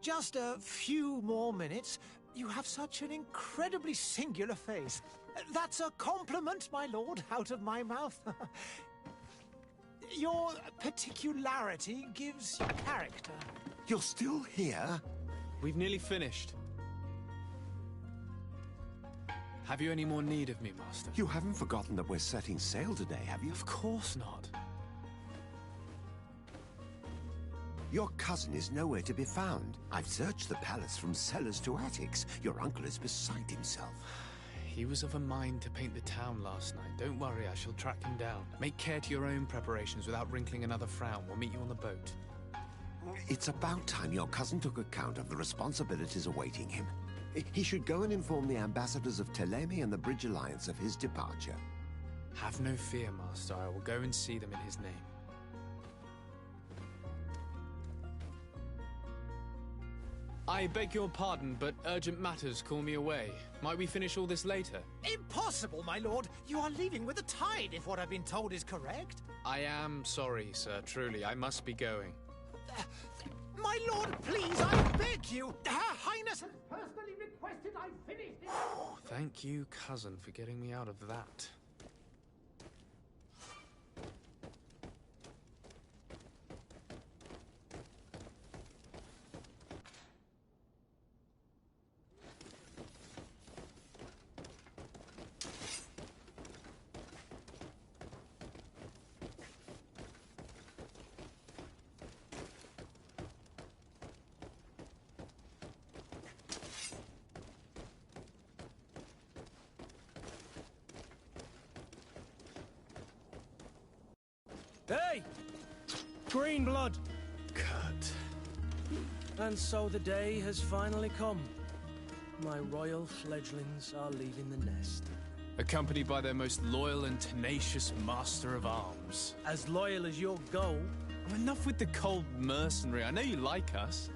Just a few more minutes. You have such an incredibly singular face. That's a compliment, my lord, out of my mouth. Your particularity gives you character. You're still here? We've nearly finished. Have you any more need of me, Master? You haven't forgotten that we're setting sail today, have you? Of course not. Your cousin is nowhere to be found. I've searched the palace from cellars to attics. Your uncle is beside himself. He was of a mind to paint the town last night. Don't worry, I shall track him down. Make care to your own preparations without wrinkling another frown. We'll meet you on the boat. It's about time your cousin took account of the responsibilities awaiting him. He should go and inform the ambassadors of Telemi and the Bridge Alliance of his departure. Have no fear, Master. I will go and see them in his name. I beg your pardon, but urgent matters call me away. Might we finish all this later? Impossible, my lord. You are leaving with the tide, if what I've been told is correct. I am sorry, sir. Truly, I must be going. My lord, please, I beg you. Her Highness has personally requested I finish this. Thank you, cousin, for getting me out of that. Hey! Green blood! Kurt. And so the day has finally come. My royal fledglings are leaving the nest. Accompanied by their most loyal and tenacious master of arms. As loyal as your goal. Enough with the cold mercenary. I know you like us.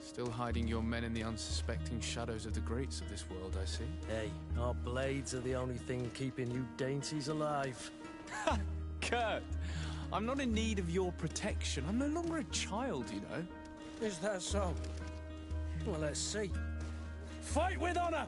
Still hiding your men in the unsuspecting shadows of the greats of this world, I see. Hey, our blades are the only thing keeping you dainties alive. Kurt, I'm not in need of your protection. I'm no longer a child, you know. Is that so? Well, let's see. Fight with honor!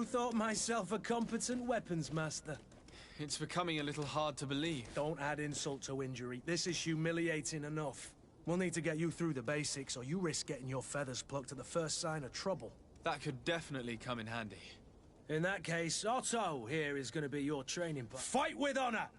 thought myself a competent weapons master. It's becoming a little hard to believe. Don't add insult to injury. This is humiliating enough. We'll need to get you through the basics, or you risk getting your feathers plucked at the first sign of trouble. That could definitely come in handy. In that case, Otto here is going to be your training partner. Fight with honor!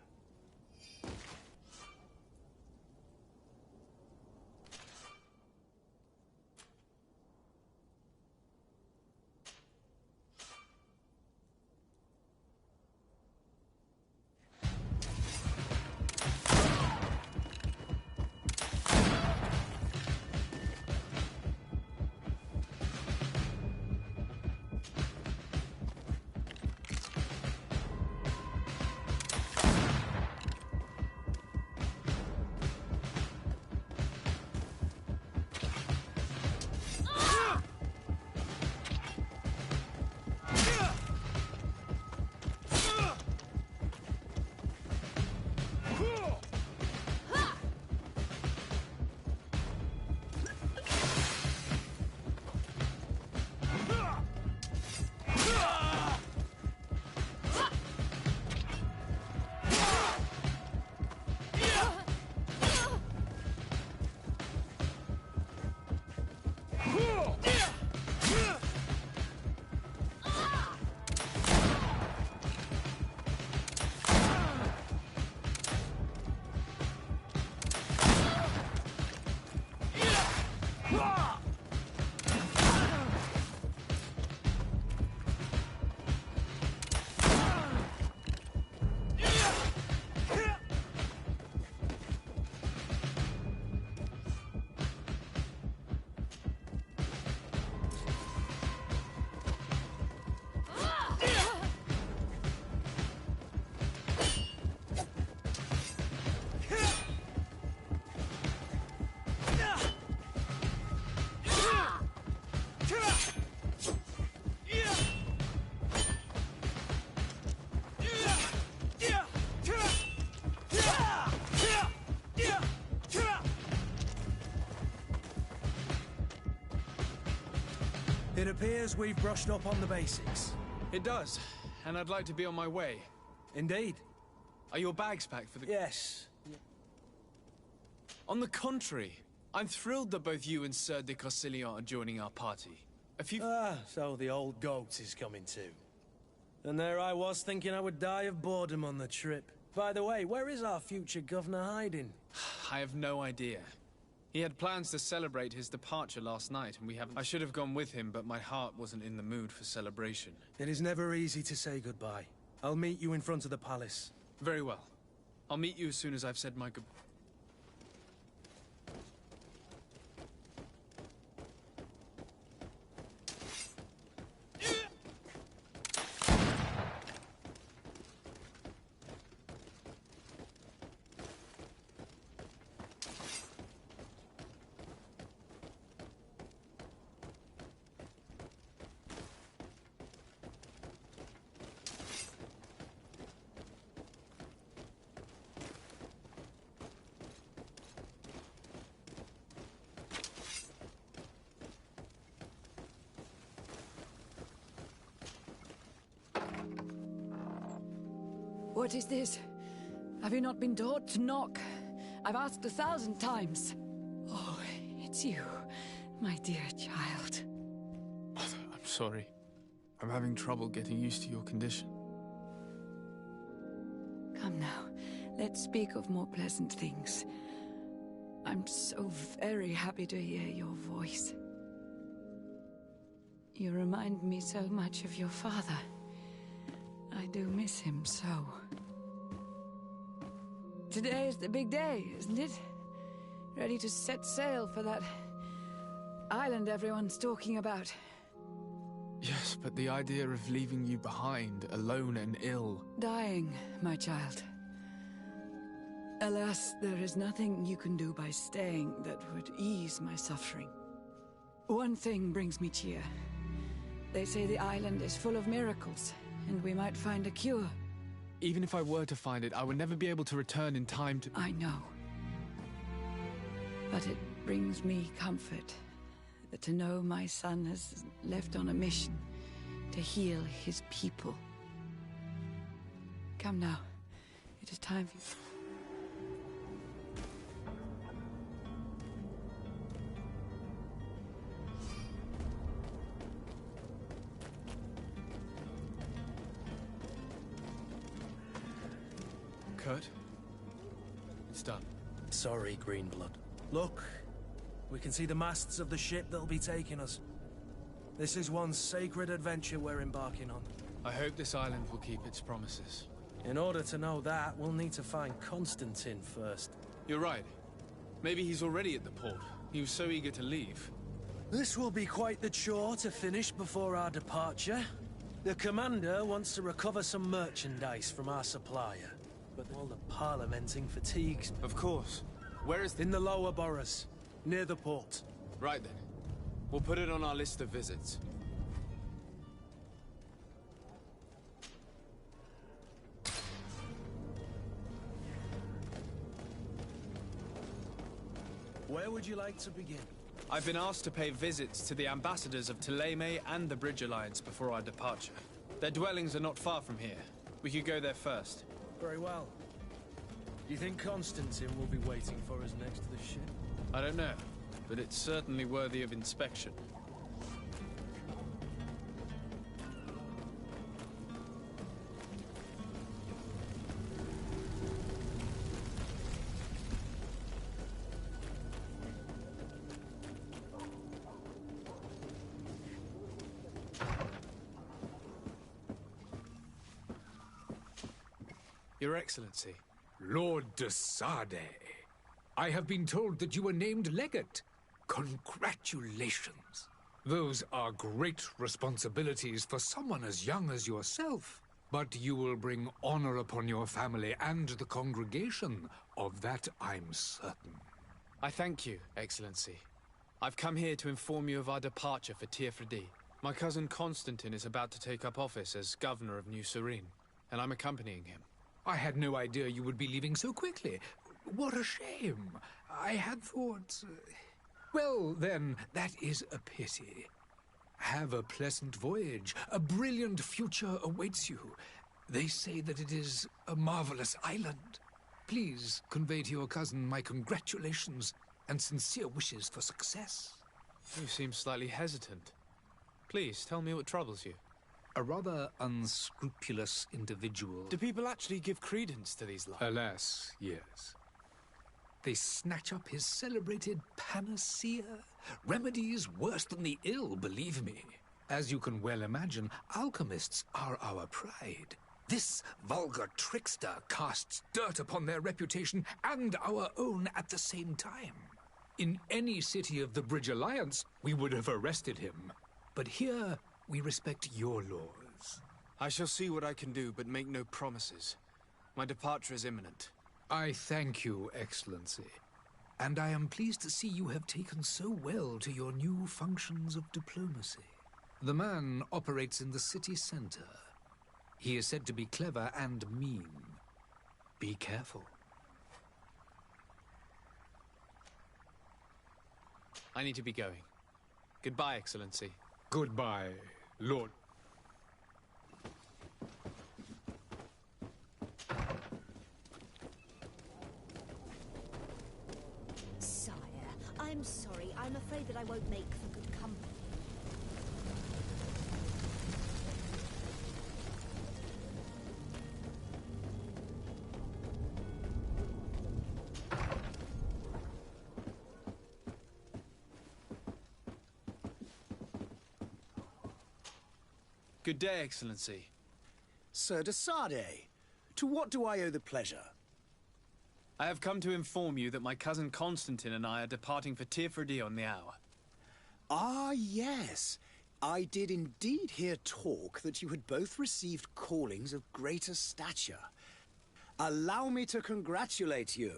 It appears we've brushed up on the basics. It does, and I'd like to be on my way. Indeed. Are your bags packed for the... Yes. On the contrary, I'm thrilled that both you and Sir de Corsillon are joining our party. A few... So the old goat is coming too. And there I was thinking I would die of boredom on the trip. By the way, where is our future governor hiding? I have no idea. He had plans to celebrate his departure last night, and we haven't... I should have gone with him, but my heart wasn't in the mood for celebration. It is never easy to say goodbye. I'll meet you in front of the palace. Very well. I'll meet you as soon as I've said my good... What is this? Have you not been taught to knock? I've asked 1,000 times. Oh, it's you, my dear child. I'm sorry. I'm having trouble getting used to your condition. Come now, let's speak of more pleasant things. I'm so very happy to hear your voice. You remind me so much of your father. I do miss him so. Today is the big day, isn't it? Ready to set sail for that island everyone's talking about. Yes, but the idea of leaving you behind, alone and ill... Dying, my child. Alas, there is nothing you can do by staying that would ease my suffering. One thing brings me cheer. They say the island is full of miracles, and we might find a cure. Even if I were to find it, I would never be able to return in time to... I know. But it brings me comfort to know my son has left on a mission to heal his people. Come now. It is time for you. Kurt? It's done. Sorry, Greenblood. Look, we can see the masts of the ship that'll be taking us. This is one sacred adventure we're embarking on. I hope this island will keep its promises. In order to know that, we'll need to find Constantine first. You're right. Maybe he's already at the port. He was so eager to leave. This will be quite the chore to finish before our departure. The commander wants to recover some merchandise from our supplier, but all the parliamenting fatigues. Of course. Where is In the lower boroughs, near the port. Right then. We'll put it on our list of visits. Where would you like to begin? I've been asked to pay visits to the ambassadors of Thélème and the Bridge Alliance before our departure. Their dwellings are not far from here. We could go there first. Very well. Do you think Constantine will be waiting for us next to the ship? I don't know, but it's certainly worthy of inspection. Your Excellency. Lord de Sade, I have been told that you were named legate. Congratulations. Those are great responsibilities for someone as young as yourself. But you will bring honor upon your family and the congregation. Of that, I'm certain. I thank you, Excellency. I've come here to inform you of our departure for Tiefredi. My cousin Constantine is about to take up office as governor of New Serene, and I'm accompanying him. I had no idea you would be leaving so quickly. What a shame. I had thought... Well, then, that is a pity. Have a pleasant voyage. A brilliant future awaits you. They say that it is a marvelous island. Please convey to your cousin my congratulations and sincere wishes for success. You seem slightly hesitant. Please, tell me what troubles you. A rather unscrupulous individual. Do people actually give credence to these lies? Alas, yes. They snatch up his celebrated panacea. Remedies worse than the ill, believe me. As you can well imagine, alchemists are our pride. This vulgar trickster casts dirt upon their reputation and our own at the same time. In any city of the Bridge Alliance, we would have arrested him. But here, we respect your laws. I shall see what I can do, but make no promises. My departure is imminent. I thank you, Excellency. And I am pleased to see you have taken so well to your new functions of diplomacy. The man operates in the city center. He is said to be clever and mean. Be careful. I need to be going. Goodbye, Excellency. Goodbye, Lord. Sire, I'm sorry. I'm afraid that I won't make for good company. Good day, Excellency. Sir de Sade, to what do I owe the pleasure? I have come to inform you that my cousin Constantine and I are departing for Tiefredi on the hour. Ah, yes. I did indeed hear talk that you had both received callings of greater stature. Allow me to congratulate you.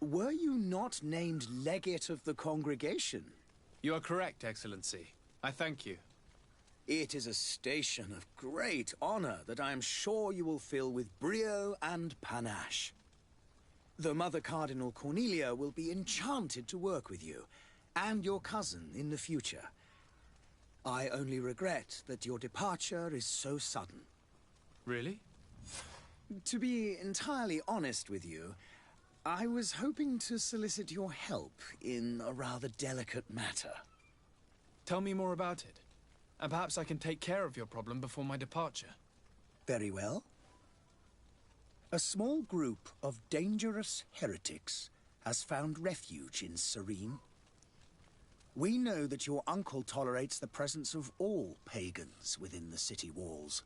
Were you not named legate of the congregation? You are correct, Excellency. I thank you. It is a station of great honor that I am sure you will fill with brio and panache. The Mother Cardinal Cornelia will be enchanted to work with you, and your cousin in the future. I only regret that your departure is so sudden. Really? To be entirely honest with you, I was hoping to solicit your help in a rather delicate matter. Tell me more about it, and perhaps I can take care of your problem before my departure. Very well. A small group of dangerous heretics has found refuge in Serene. We know that your uncle tolerates the presence of all pagans within the city walls.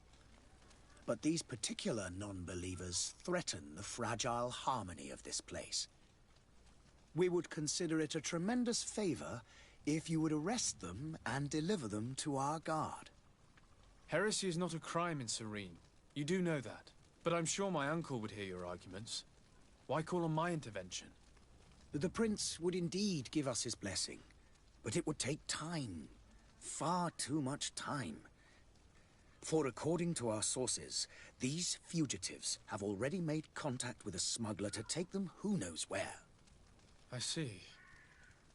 But these particular non-believers threaten the fragile harmony of this place. We would consider it a tremendous favor if you would arrest them and deliver them to our guard. Heresy is not a crime in Serene. You do know that. But I'm sure my uncle would hear your arguments. Why call on my intervention? The prince would indeed give us his blessing, but it would take time. Far too much time. For according to our sources, these fugitives have already made contact with a smuggler to take them who knows where. I see.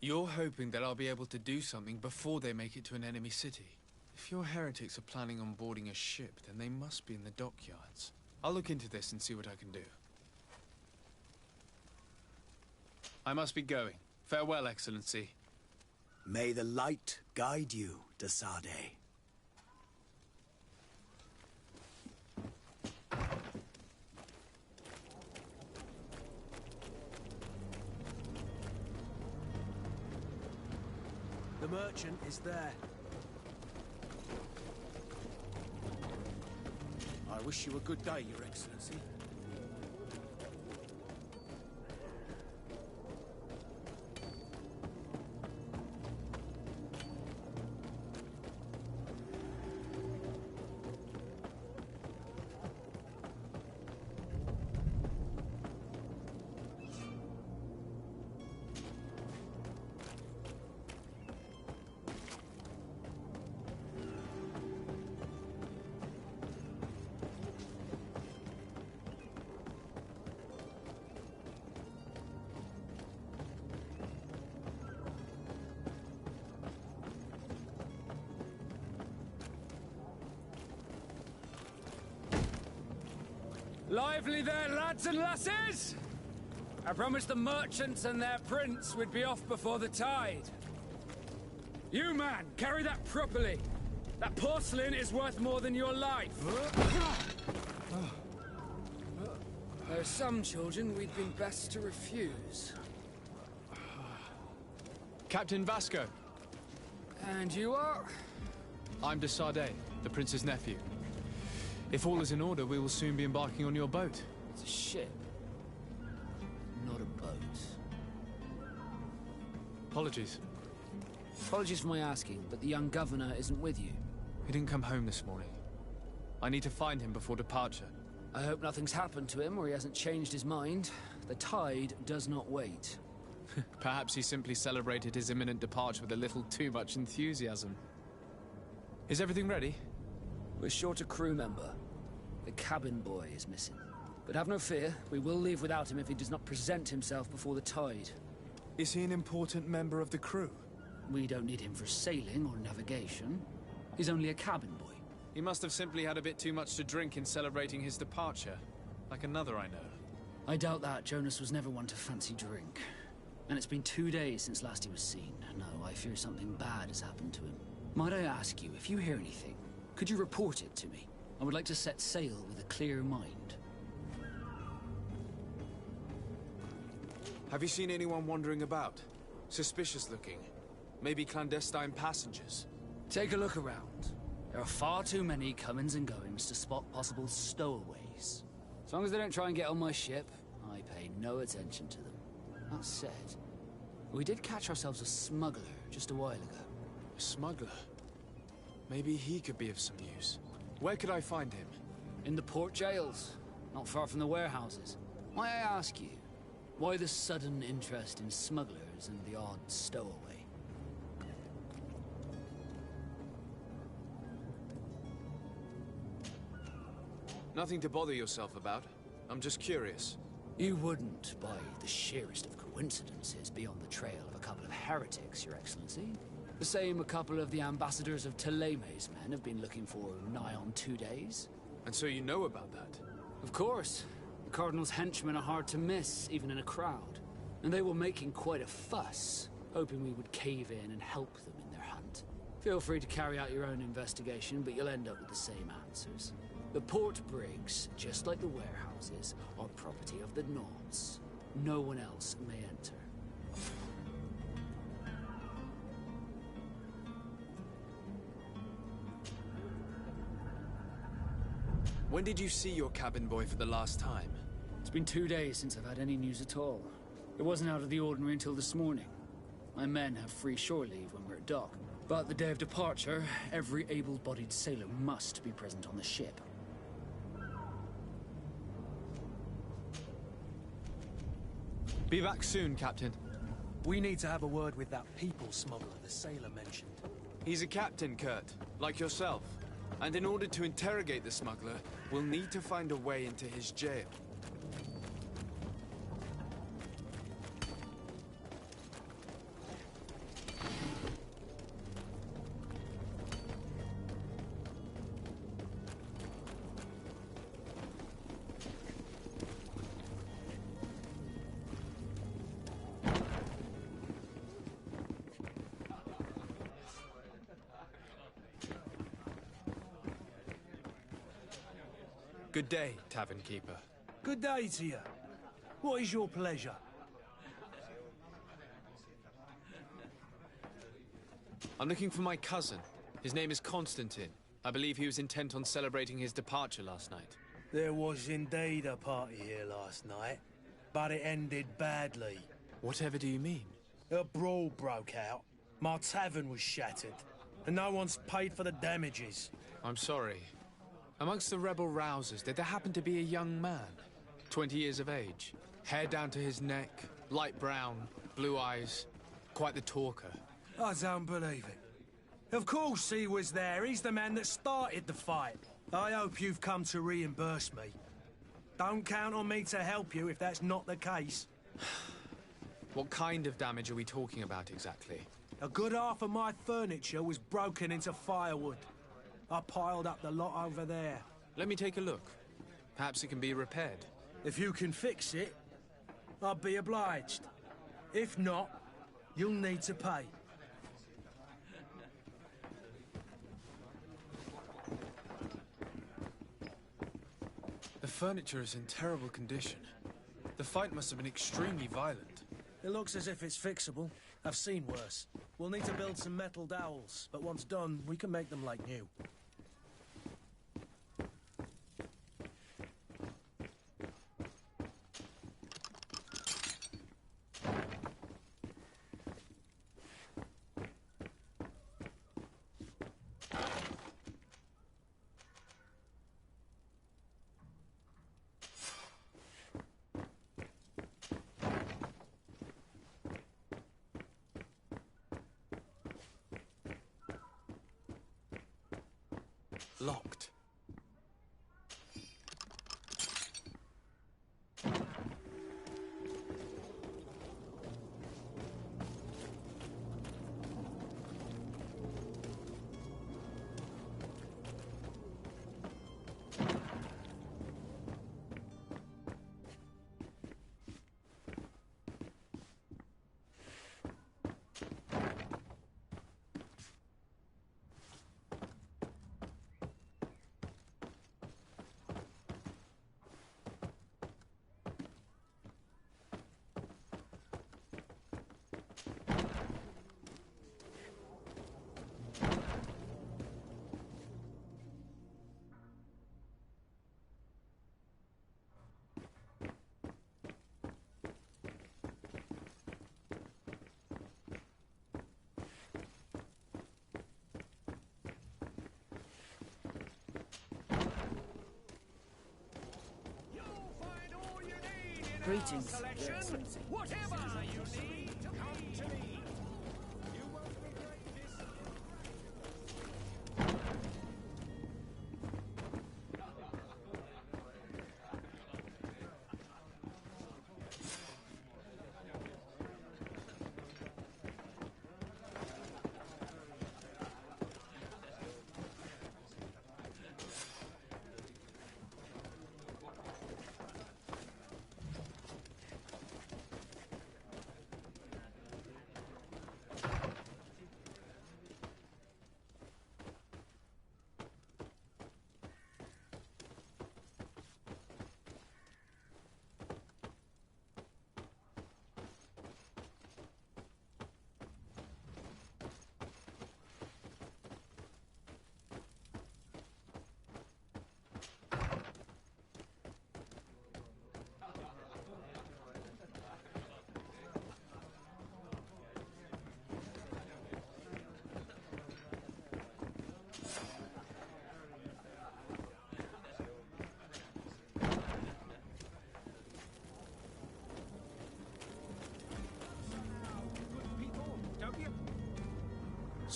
You're hoping that I'll be able to do something before they make it to an enemy city. If your heretics are planning on boarding a ship, then they must be in the dockyards. I'll look into this and see what I can do. I must be going. Farewell, Excellency. May the light guide you, de Sade. The merchant is there. I wish you a good day, Your Excellency. Lively there, lads and lasses! I promised the merchants and their prince we'd be off before the tide. You, man, carry that properly. That porcelain is worth more than your life. There are some children we'd been best to refuse. Captain Vasco. And you are? I'm de Sade, the prince's nephew. If all is in order, we will soon be embarking on your boat. It's a ship, not a boat. Apologies. Apologies for my asking, but the young governor isn't with you. He didn't come home this morning. I need to find him before departure. I hope nothing's happened to him or he hasn't changed his mind. The tide does not wait. Perhaps he simply celebrated his imminent departure with a little too much enthusiasm. Is everything ready? We're short a crew member. The cabin boy is missing. But have no fear, we will leave without him if he does not present himself before the tide. Is he an important member of the crew? We don't need him for sailing or navigation. He's only a cabin boy. He must have simply had a bit too much to drink in celebrating his departure. Like another I know. I doubt that. Jonas was never one to fancy drink. And it's been 2 days since last he was seen. No, I fear something bad has happened to him. Might I ask you, if you hear anything, could you report it to me? I would like to set sail with a clear mind. Have you seen anyone wandering about? Suspicious looking. Maybe clandestine passengers? Take a look around. There are far too many comings and goings to spot possible stowaways. As long as they don't try and get on my ship, I pay no attention to them. That said, we did catch ourselves a smuggler just a while ago. A smuggler? Maybe he could be of some use. Where could I find him? In the port jails, not far from the warehouses. Might I ask you, why the sudden interest in smugglers and the odd stowaway? Nothing to bother yourself about. I'm just curious. You wouldn't, by the sheerest of coincidences, be on the trail of a couple of heretics, Your Excellency. The same a couple of the ambassadors of Theleme's men have been looking for nigh on 2 days. And so you know about that? Of course. The Cardinal's henchmen are hard to miss, even in a crowd. And they were making quite a fuss, hoping we would cave in and help them in their hunt. Feel free to carry out your own investigation, but you'll end up with the same answers. The port brigs, just like the warehouses, are property of the Nords. No one else may enter. When did you see your cabin boy for the last time? It's been 2 days since I've had any news at all. It wasn't out of the ordinary until this morning. My men have free shore leave when we're at dock. But the day of departure, every able-bodied sailor must be present on the ship. Be back soon, Captain. We need to have a word with that people smuggler the sailor mentioned. He's a captain, Kurt, like yourself. And in order to interrogate the smuggler, we'll need to find a way into his jail. Good day, tavern keeper. Good day to you. What is your pleasure? I'm looking for my cousin. His name is Constantine. I believe he was intent on celebrating his departure last night. There was indeed a party here last night, but it ended badly. Whatever do you mean? A brawl broke out. My tavern was shattered, and no one's paid for the damages. I'm sorry. Amongst the rebel rousers, did there happen to be a young man? 20 years of age, hair down to his neck, light brown, blue eyes, quite the talker. I don't believe it. Of course he was there. He's the man that started the fight. I hope you've come to reimburse me. Don't count on me to help you if that's not the case. What kind of damage are we talking about exactly? A good half of my furniture was broken into firewood. I piled up the lot over there. Let me take a look. Perhaps it can be repaired. If you can fix it, I'll be obliged. If not, you'll need to pay. The furniture is in terrible condition. The fight must have been extremely violent. It looks as if it's fixable. I've seen worse. We'll need to build some metal dowels, but once done, we can make them like new. Locked. Greetings, Your Excellency. Whatever you need, come to me. You won't regret this.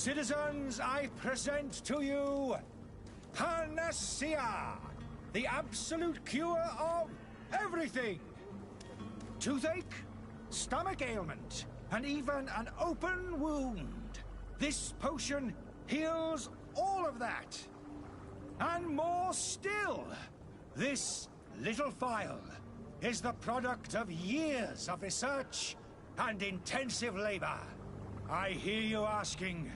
Citizens, I present to you Panacea, the absolute cure of everything. Toothache, stomach ailment, and even an open wound. This potion heals all of that. And more still, this little phial is the product of years of research and intensive labor. I hear you asking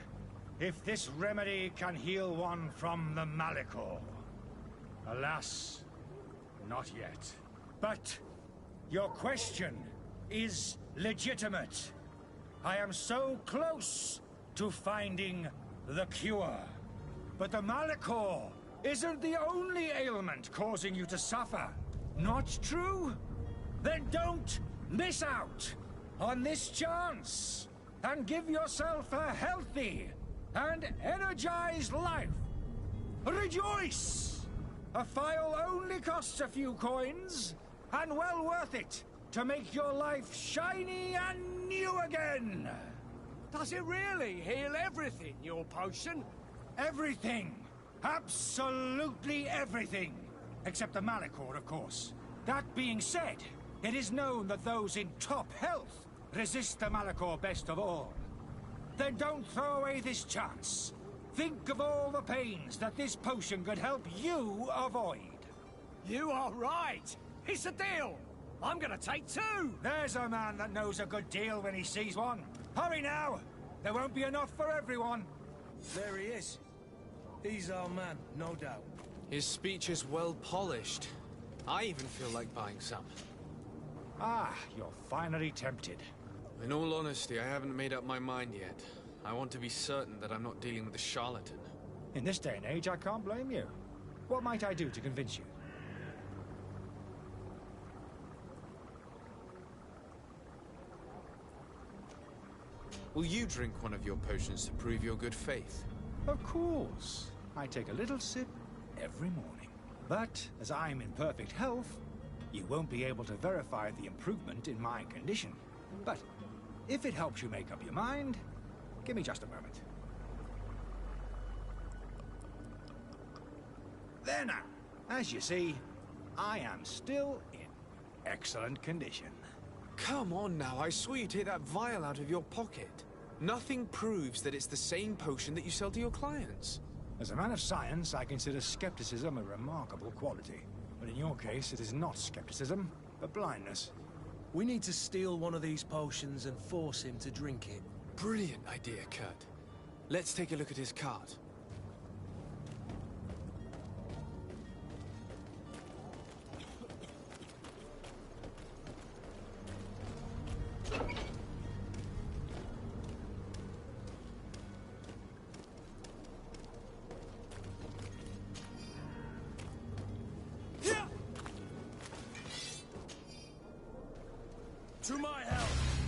if this remedy can heal one from the Malachor. Alas, not yet. But your question is legitimate. I am so close to finding the cure. But the Malachor isn't the only ailment causing you to suffer. Not true? Then don't miss out on this chance and give yourself a healthy and energized life. Rejoice! A phial only costs a few coins, and well worth it to make your life shiny and new again. Does it really heal everything, your potion? Everything. Absolutely everything. Except the Malachor, of course. That being said, it is known that those in top health resist the Malachor best of all. Then don't throw away this chance. Think of all the pains that this potion could help you avoid. You are right. It's a deal. I'm gonna take two. There's a man that knows a good deal when he sees one. Hurry now. There won't be enough for everyone. There he is. He's our man, no doubt. His speech is well polished. I even feel like buying some. Ah, you're finally tempted. In all honesty, I haven't made up my mind yet. I want to be certain that I'm not dealing with a charlatan. In this day and age, I can't blame you. What might I do to convince you? Will you drink one of your potions to prove your good faith? Of course. I take a little sip every morning. But, as I'm in perfect health, you won't be able to verify the improvement in my condition. But, if it helps you make up your mind, give me just a moment. There now. As you see, I am still in excellent condition. Come on now, I swear you take that vial out of your pocket. Nothing proves that it's the same potion that you sell to your clients. As a man of science, I consider skepticism a remarkable quality. But in your case, it is not skepticism, but blindness. We need to steal one of these potions and force him to drink it. Brilliant idea, Kurt. Let's take a look at his cart. To my health,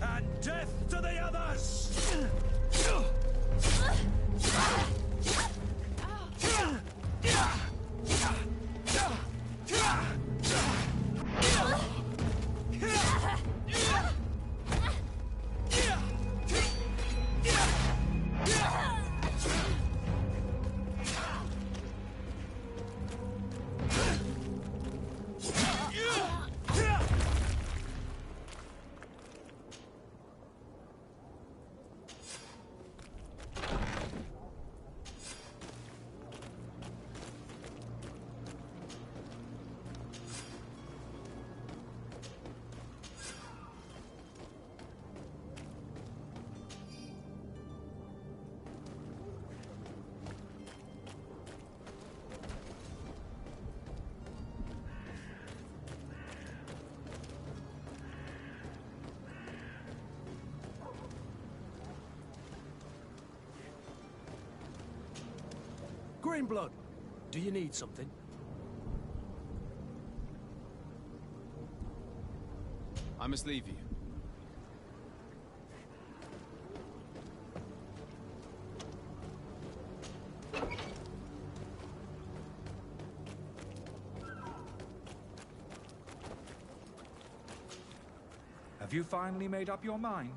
and death to the others! Greenblood, do you need something? I must leave you. Have you finally made up your mind?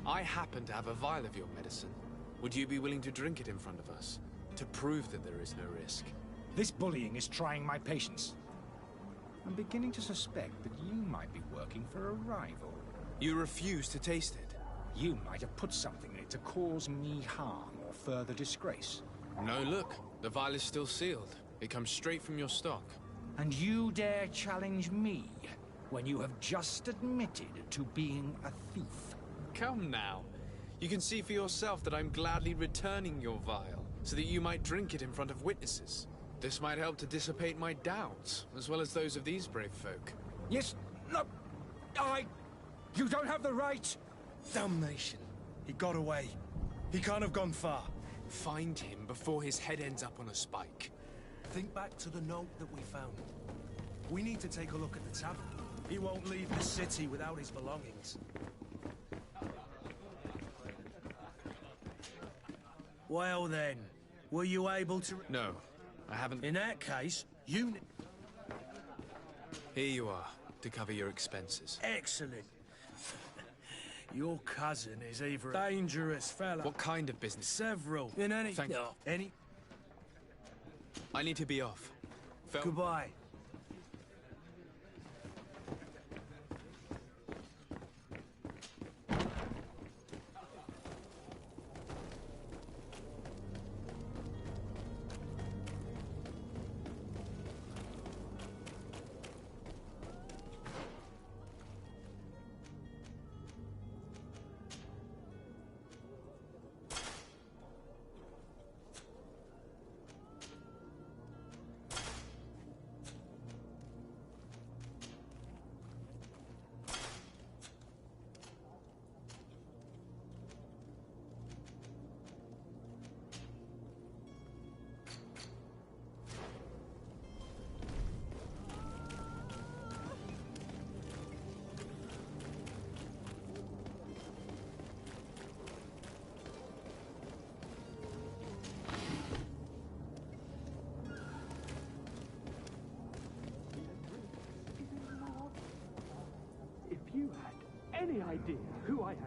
I happen to have a vial of your medicine. Would you be willing to drink it in front of us? To prove that there is no risk? This bullying is trying my patience. I'm beginning to suspect that you might be working for a rival. You refuse to taste it? You might have put something in it to cause me harm or further disgrace. No, look. The vial is still sealed. It comes straight from your stock. And you dare challenge me when you have just admitted to being a thief? Come now. You can see for yourself that I'm gladly returning your vial, so that you might drink it in front of witnesses. This might help to dissipate my doubts, as well as those of these brave folk. Yes, no, You don't have the right! Damnation. He got away. He can't have gone far. Find him before his head ends up on a spike. Think back to the note that we found. We need to take a look at the tavern. He won't leave the city without his belongings. Well then, were you able to... No, I haven't... In that case, you... Here you are, to cover your expenses. Excellent. Your cousin is either a dangerous fella... What kind of business? Several. In any... Thank you. Any... I need to be off. Goodbye. You had any idea who I am?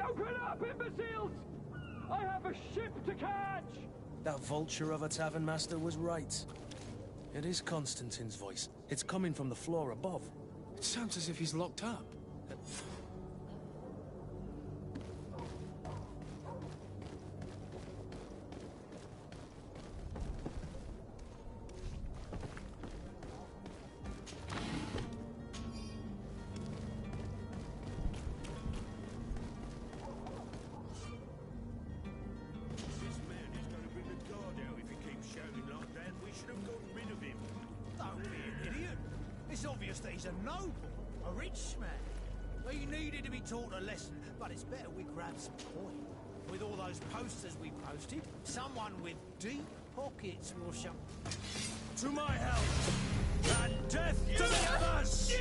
Open up, imbeciles! I have a ship to catch! That vulture of a tavern master was right. It is Constantine's voice. It's coming from the floor above. It sounds as if he's locked up. It's obvious that he's a noble, a rich man. He needed to be taught a lesson, but it's better we grab some coin. With all those posters we posted, someone with deep pockets will show... To my help! And death to the others!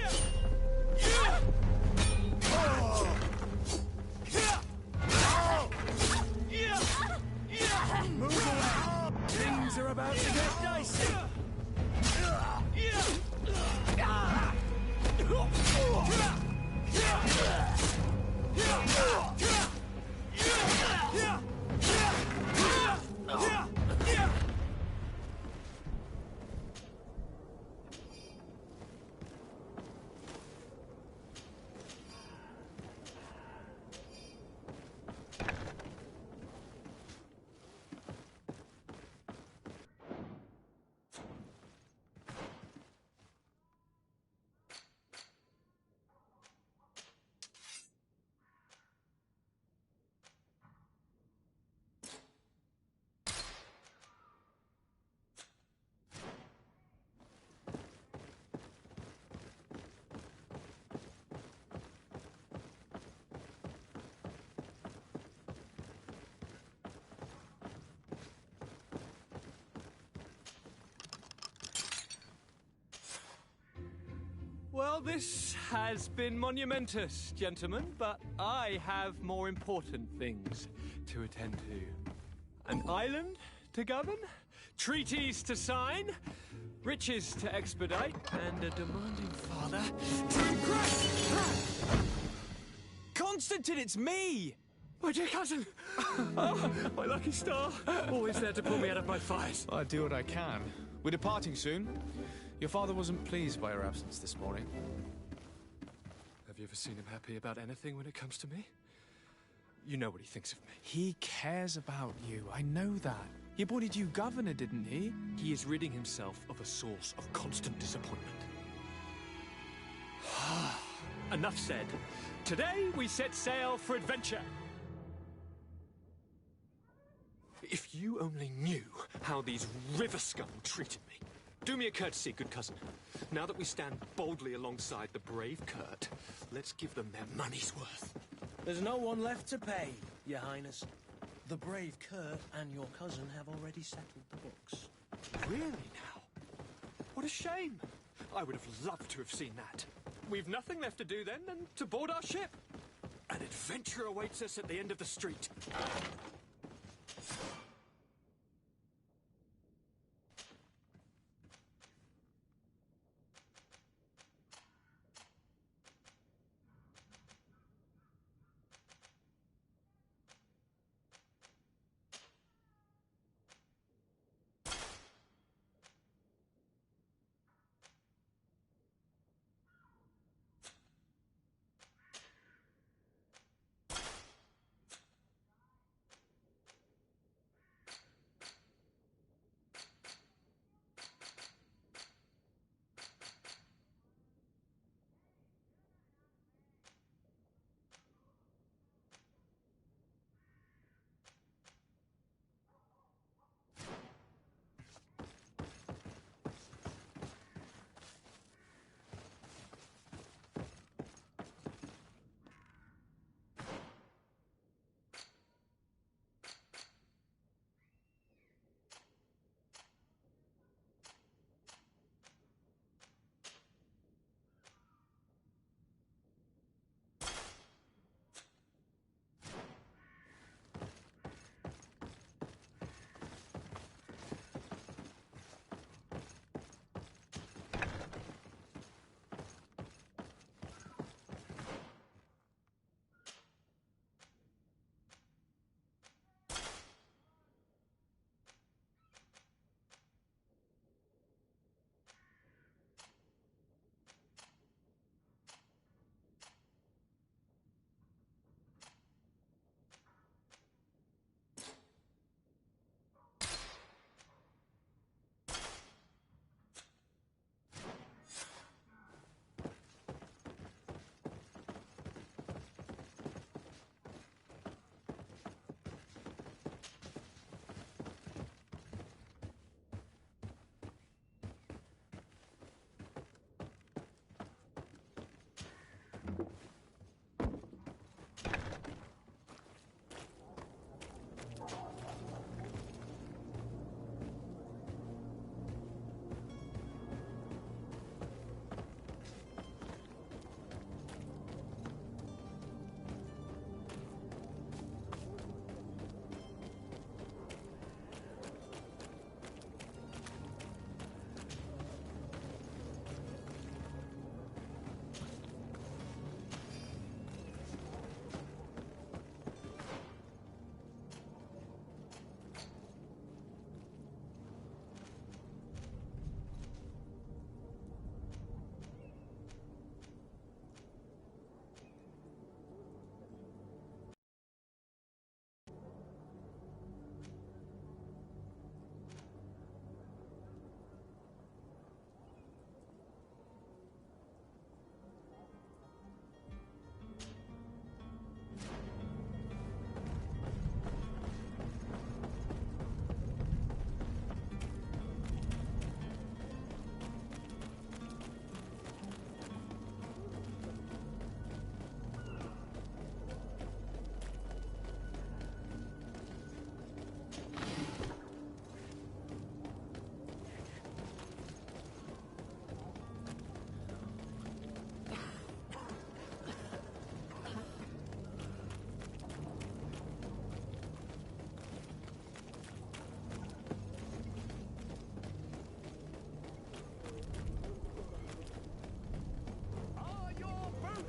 Move away! Things are about to get dicey! Well, this has been monumentous, gentlemen, but I have more important things to attend to. An island to govern, treaties to sign, riches to expedite, and a demanding father to impress! Constantine, it's me! My dear cousin! Oh, my lucky star. Always there to pull me out of my fight. I'll do what I can. We're departing soon. Your father wasn't pleased by your absence this morning. Have you ever seen him happy about anything when it comes to me? You know what he thinks of me. He cares about you, I know that. He appointed you governor, didn't he? He is ridding himself of a source of constant disappointment. Enough said. Today we set sail for adventure. If you only knew how these river scum treated me. Do me a courtesy, good cousin. Now that we stand boldly alongside the brave Kurt, let's give them their money's worth. There's no one left to pay, Your Highness. The brave Kurt and your cousin have already settled the books. Really now? What a shame. I would have loved to have seen that. We've nothing left to do then than to board our ship. An adventure awaits us at the end of the street.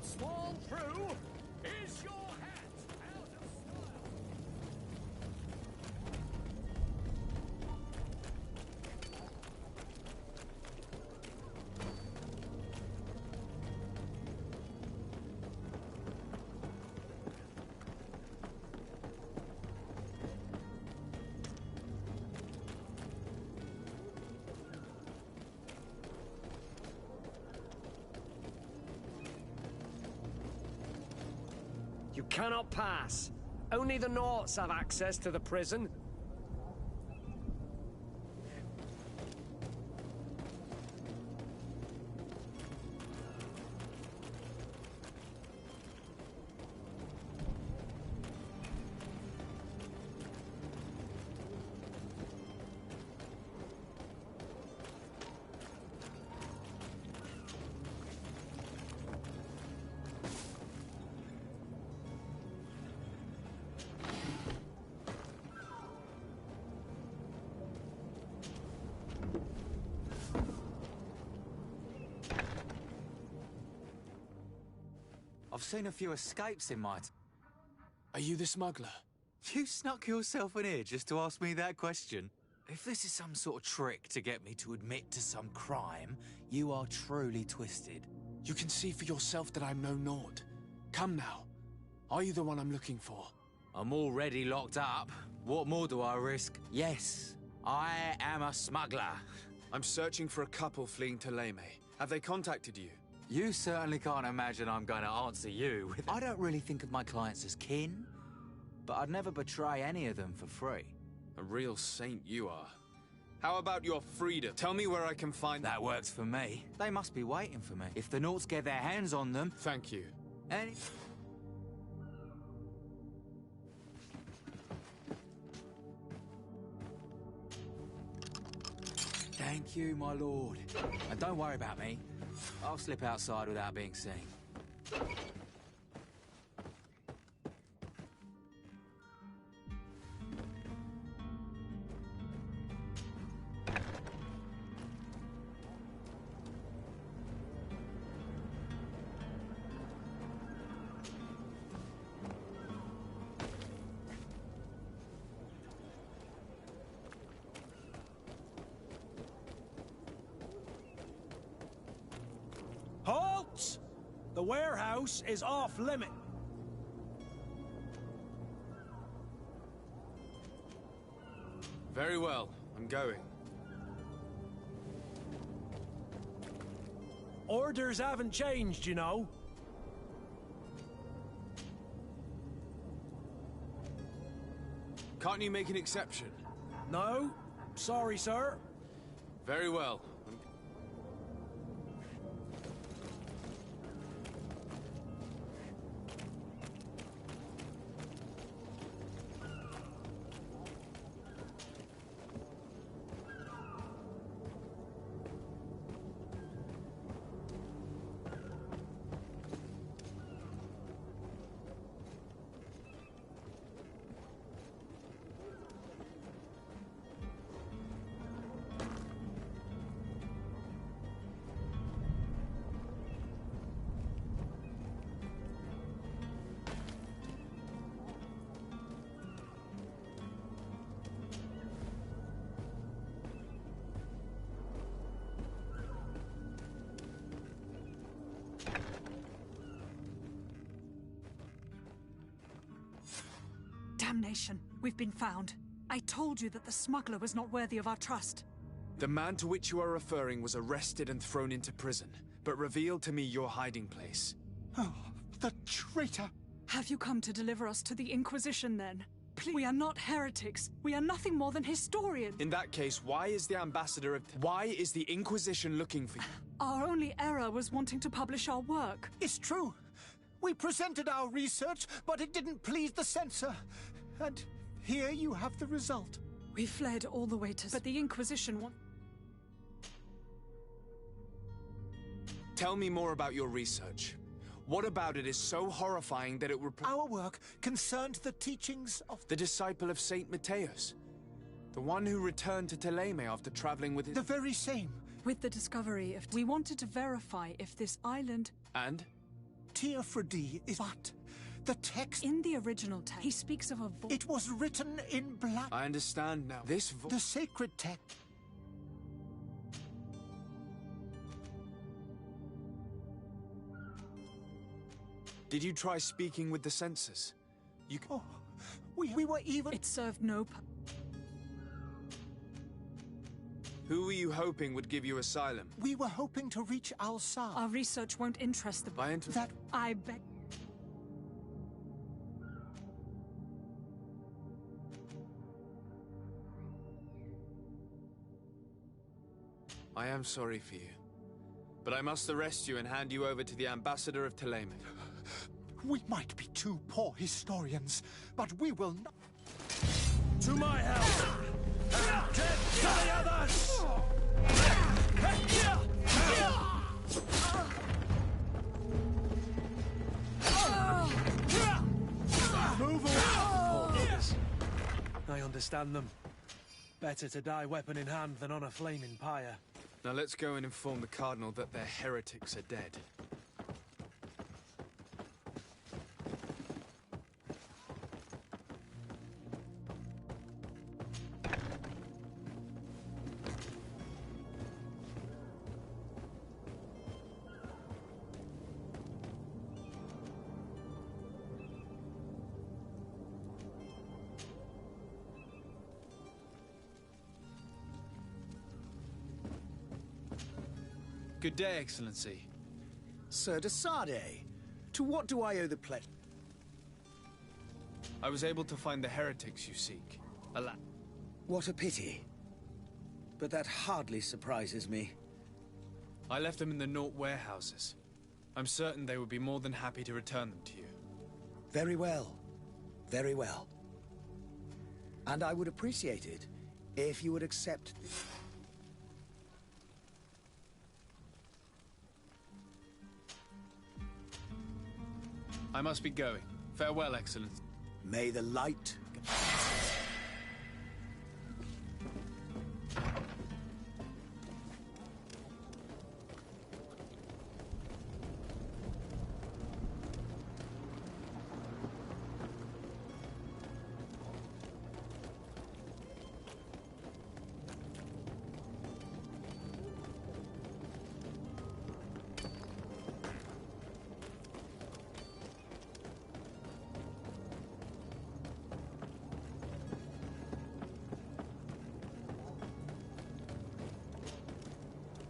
Swall through? Is your cannot pass. Only the Naughts have access to the prison. I've seen a few escapes in my... Are you the smuggler? You snuck yourself in here just to ask me that question? If this is some sort of trick to get me to admit to some crime, you are truly twisted. You can see for yourself that I'm no Nord. Come now. Are you the one I'm looking for? I'm already locked up. What more do I risk? Yes, I am a smuggler. I'm searching for a couple fleeing to Leme. Have they contacted you? You certainly can't imagine I'm going to answer you. I don't really think of my clients as kin, but I'd never betray any of them for free. A real saint you are. How about your freedom? Tell me where I can find them. That works for me. They must be waiting for me. If the Naughts get their hands on them... Thank you. Any... Thank you, my lord. And don't worry about me. I'll slip outside without being seen. Halt! The warehouse is off limit. Very well. I'm going. Orders haven't changed, you know. Can't you make an exception? No. Sorry, sir. Very well. Damnation! We've been found. I told you that the smuggler was not worthy of our trust. The man to which you are referring was arrested and thrown into prison, but revealed to me your hiding place. Oh, the traitor! Have you come to deliver us to the Inquisition, then? Please. We are not heretics. We are nothing more than historians. In that case, why is the Inquisition looking for you? Our only error was wanting to publish our work. It's true. We presented our research, but it didn't please the censor. And here you have the result. We fled all the way to... But the Inquisition want... Tell me more about your research. What about it is so horrifying that it would... Our work concerned the teachings of... The disciple of Saint Matthias. The one who returned to Teleme after traveling with his... The very same. With the discovery of... We wanted to verify if this island... And? Teofredi is what? The text... In the original text, he speaks of a voice... It was written in blood. I understand now. This voice... The sacred text... Did you try speaking with the censors? You... Oh, we were even... It served no... Who were you hoping would give you asylum? We were hoping to reach Al-Sa. Our research won't interest the... By That... I beg... I am sorry for you. But I must arrest you and hand you over to the ambassador of Thélème. We might be two poor historians, but we will not... To my help! And death to the others! Move away! I understand them. Better to die weapon in hand than on a flaming pyre. Now let's go and inform the Cardinal that their heretics are dead. Good day, Excellency. Sir de Sade, to what do I owe the pledge? I was able to find the heretics you seek. What a pity. But that hardly surprises me. I left them in the Nort warehouses. I'm certain they would be more than happy to return them to you. Very well. Very well. And I would appreciate it if you would accept... I must be going. Farewell, Excellence. May the light...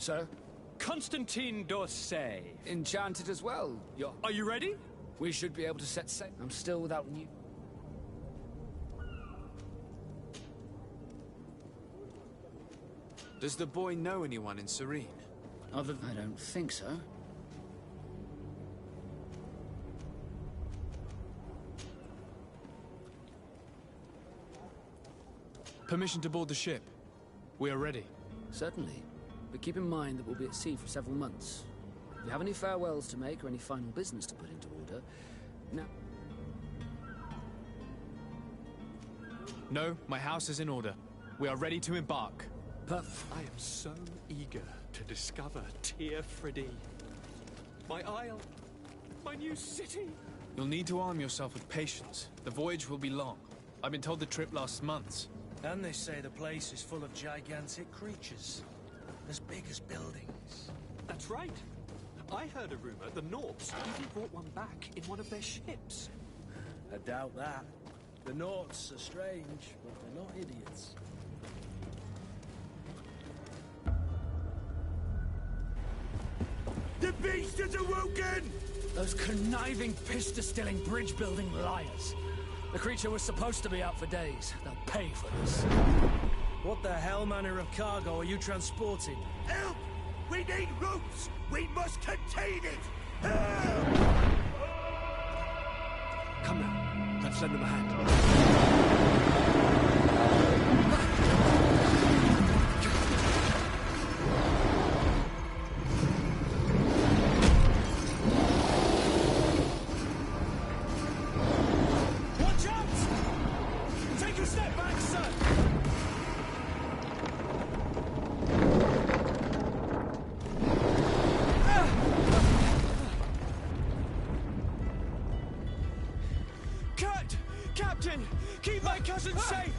Sir? Constantine d'Orsay. Enchanted as well. Are you ready? We should be able to set sail. I'm still without new... Does the boy know anyone in Serene? I don't think so. Permission to board the ship. We are ready. Certainly. But keep in mind that we'll be at sea for several months. If you have any farewells to make or any final business to put into order... Now... No, my house is in order. We are ready to embark. Perfect. I am so eager to discover Tir Friddy. My isle. My new city. You'll need to arm yourself with patience. The voyage will be long. I've been told the trip lasts months. And they say the place is full of gigantic creatures. As big as buildings. That's right. I heard a rumor the Norts even brought one back in one of their ships. I doubt that. The Norts are strange, but they're not idiots. The beast is awoken! Those conniving, pista-stilling, bridge-building liars. The creature was supposed to be out for days. They'll pay for this. What the hell manner of cargo are you transporting? Help! We need ropes! We must contain it! Help! Come now, let's lend them a hand. Watch out! Take a step back, sir! Captain! Keep my cousin safe!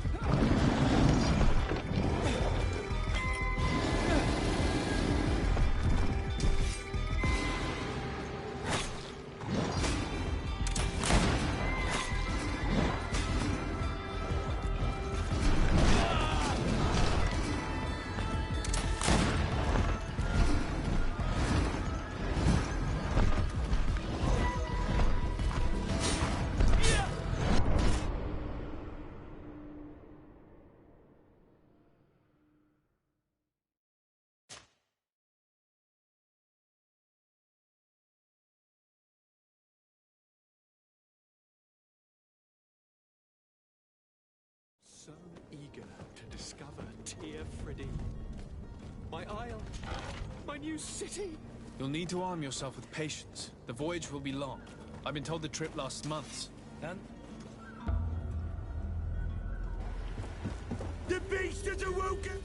eager to discover Tear Friddy. My isle, my new city. You'll need to arm yourself with patience. The voyage will be long. I've been told the trip lasts months. And The beast has awoken!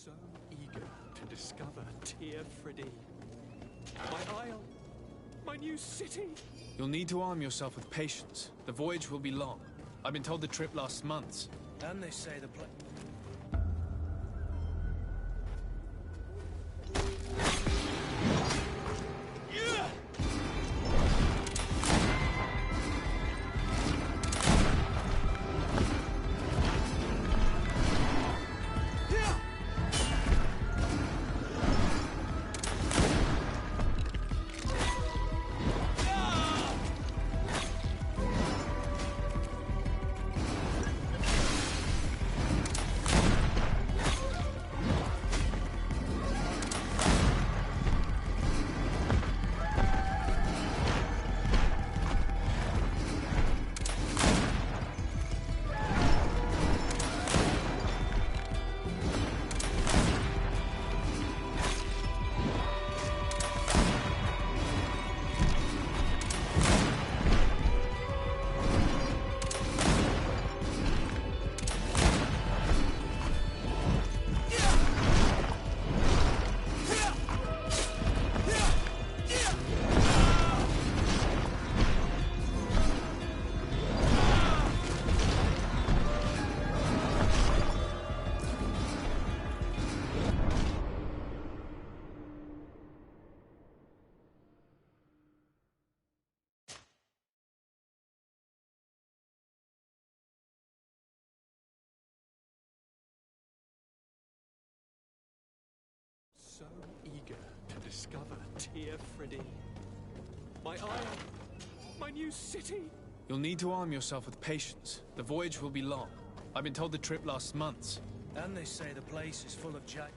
So eager to discover Tear Friddy. My isle, my new city. You'll need to arm yourself with patience. The voyage will be long. I've been told the trip lasts months. and they say the place. So eager to discover Tear Friddy. My isle, my new city. You'll need to arm yourself with patience. The voyage will be long. I've been told the trip lasts months. And they say the place is full of jack.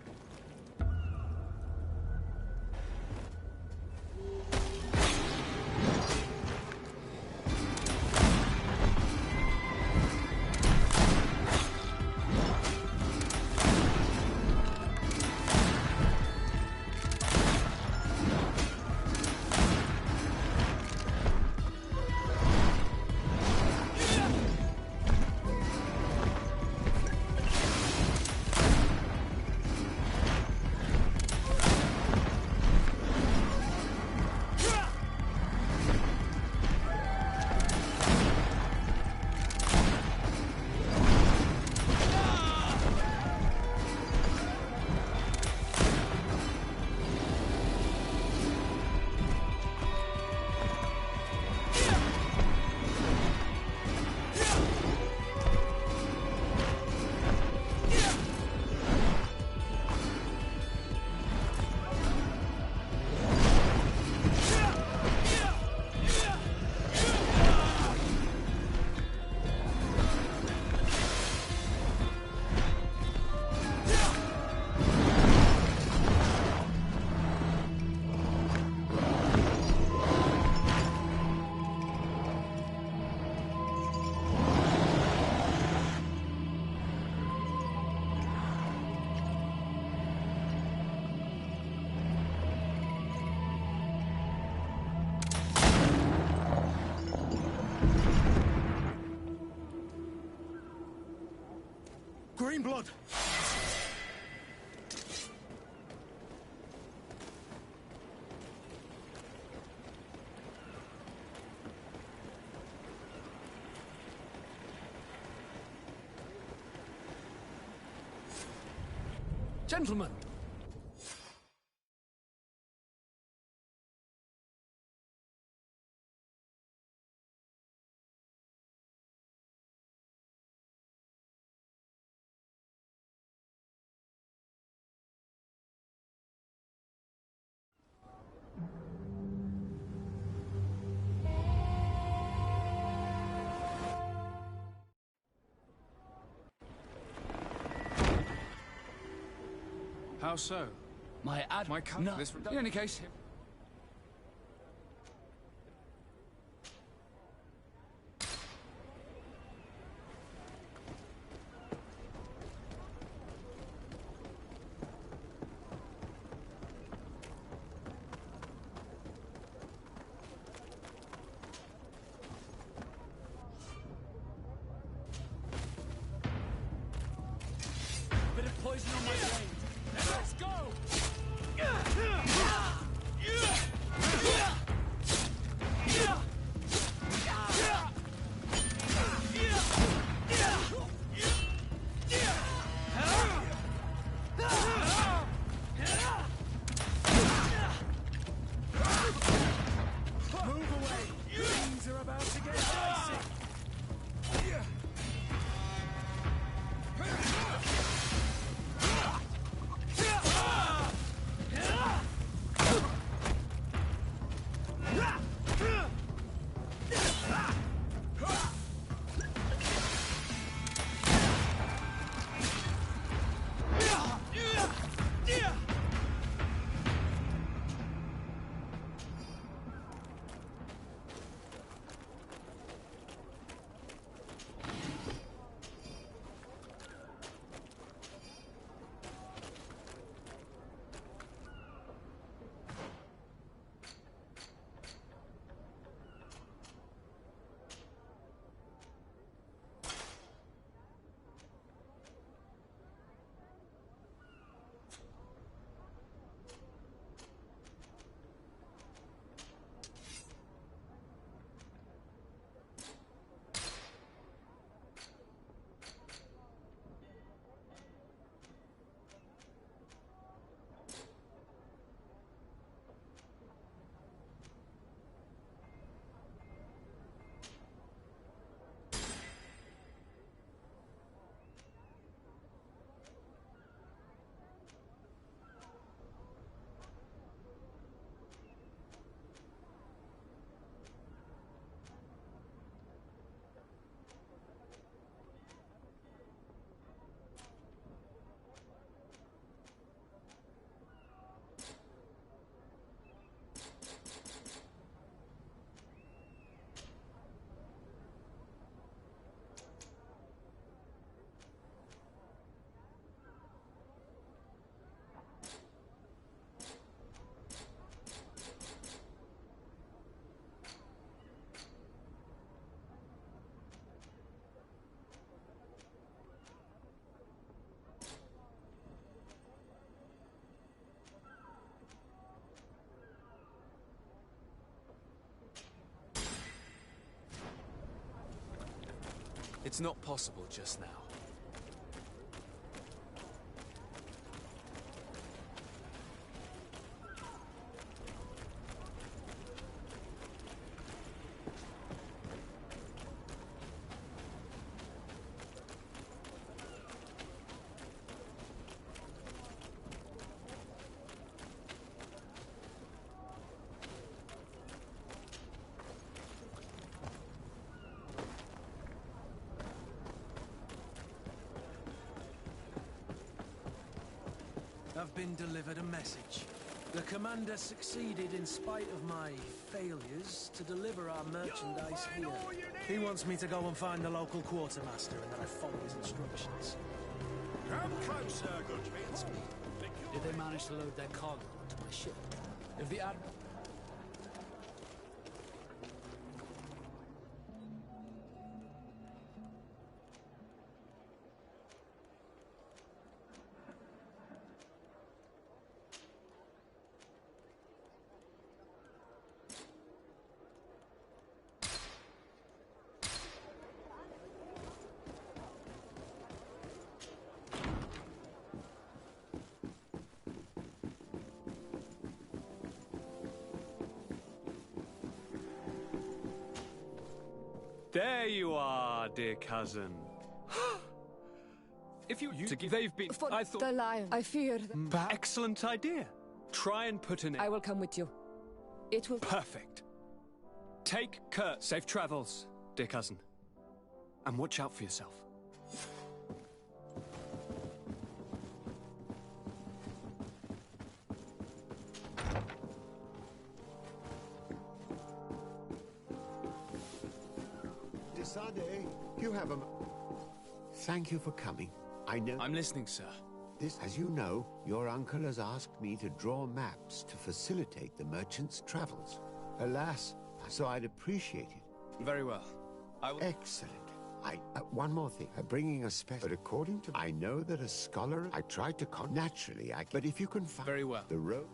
green blood! Gentlemen! How so? My No. In any case... Bit of poison on my blade. Let's go! Move away! Things are about to get dicey! It's not possible just now. I've been delivered a message. The commander succeeded, in spite of my failures, to deliver our merchandise here. He wants me to go and find the local quartermaster and that I follow his instructions. Come closer, good mates. Did they manage to load their cargo onto my ship? If the Admiral... There you are, dear cousin. If you to give, they've been. For I thought the lion. I fear that... Excellent idea. Try and put an. I will come with you. It will. Perfect. Take Kurt. Safe travels, dear cousin. And watch out for yourself. Desade, you have a... Thank you for coming. I know... I'm listening, sir. This, as you know, your uncle has asked me to draw maps to facilitate the merchant's travels. Alas, so I'd appreciate it. Very well. I will... Excellent. One more thing. Bringing a special... But according to... I know that a scholar... I tried to naturally, but if you can find... Very well. The road...